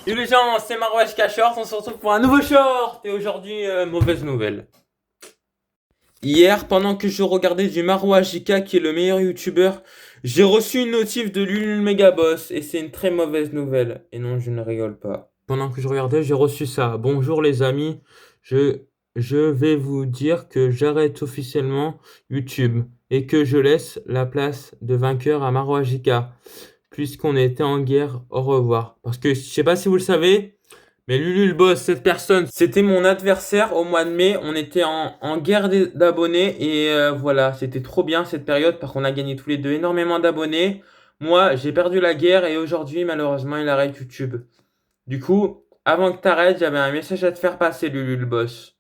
Et les gens, c'est Marwashka Short, on se retrouve pour un nouveau short. Et aujourd'hui, mauvaise nouvelle. Hier, pendant que je regardais du Marwashika, qui est le meilleur youtubeur, j'ai reçu une notif de Lulul Megaboss. Et c'est une très mauvaise nouvelle. Et non, je ne rigole pas. Pendant que je regardais, j'ai reçu ça. Bonjour les amis, je, je vais vous dire que j'arrête officiellement YouTube. Et que je laisse la place de vainqueur à Marwashika. Puisqu'on était en guerre, au revoir. Parce que je sais pas si vous le savez, mais Lulu le boss, cette personne, c'était mon adversaire au mois de mai. On était en guerre d'abonnés et voilà, c'était trop bien cette période parce qu'on a gagné tous les deux énormément d'abonnés. Moi, j'ai perdu la guerre et aujourd'hui, malheureusement, il arrête YouTube. Du coup, avant que t'arrêtes, j'avais un message à te faire passer, Lulu le boss.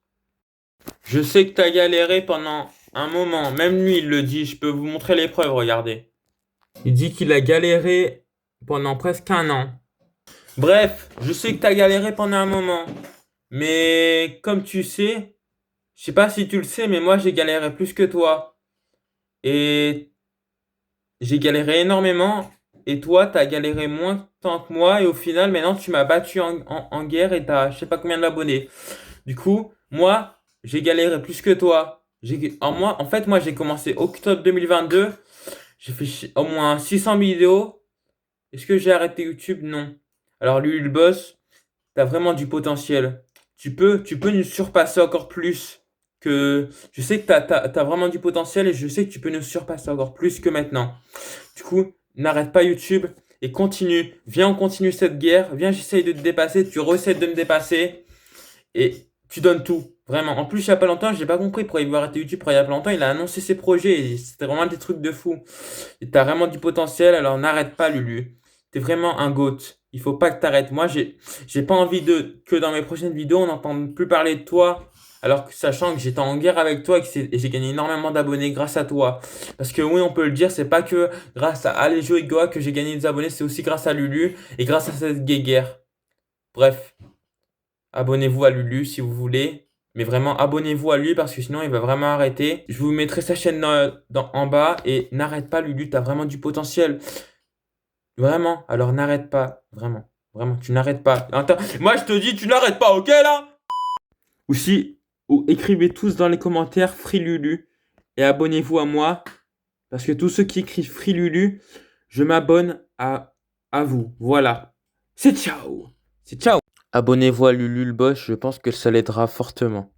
Je sais que t'as galéré pendant un moment. Même lui, il le dit. Je peux vous montrer les preuves, regardez. Il dit qu'il a galéré pendant presque un an. Bref, je sais que t'as galéré pendant un moment. Mais comme tu sais, je sais pas si tu le sais, mais moi j'ai galéré plus que toi. Et j'ai galéré énormément. Et toi, t'as galéré moins tant que moi. Et au final, maintenant, tu m'as battu en guerre et t'as je sais pas combien d'abonnés. Du coup, moi, j'ai galéré plus que toi. En fait, moi, j'ai commencé octobre 2022. J'ai fait au moins 600 vidéos. Est-ce que j'ai arrêté YouTube? Non. Alors, lui, le boss, t'as vraiment du potentiel. Tu peux nous surpasser encore plus que, je sais que t'as vraiment du potentiel et je sais que tu peux nous surpasser encore plus que maintenant. Du coup, n'arrête pas YouTube et continue. Viens, on continue cette guerre. Viens, j'essaye de te dépasser. Tu recèdes de me dépasser et tu donnes tout. Vraiment. En plus, il y a pas longtemps, j'ai pas compris pourquoi il veut arrêter YouTube. Il y a pas longtemps, il a annoncé ses projets et c'était vraiment des trucs de fou. Et t'as vraiment du potentiel, alors n'arrête pas, Lulu. T'es vraiment un GOAT. Il faut pas que t'arrêtes. Moi, j'ai pas envie que dans mes prochaines vidéos, on n'entende plus parler de toi. Alors que sachant que j'étais en guerre avec toi et et j'ai gagné énormément d'abonnés grâce à toi. Parce que oui, on peut le dire, c'est pas que grâce à Alejo et Goa que j'ai gagné des abonnés, c'est aussi grâce à Lulu et grâce à cette guerre. Bref, abonnez-vous à Lulu si vous voulez. Mais vraiment, abonnez-vous à lui parce que sinon, il va vraiment arrêter. Je vous mettrai sa chaîne en bas et n'arrête pas, Lulu, t'as vraiment du potentiel. Vraiment, alors n'arrête pas. Vraiment, vraiment, tu n'arrêtes pas. Attends, moi je te dis, tu n'arrêtes pas, ok là? Ou si, ou écrivez tous dans les commentaires Free Lulu et abonnez-vous à moi. Parce que tous ceux qui écrivent Free Lulu, je m'abonne à vous. Voilà. C'est ciao. C'est ciao. Abonnez-vous à Lulu le boss, je pense que ça l'aidera fortement.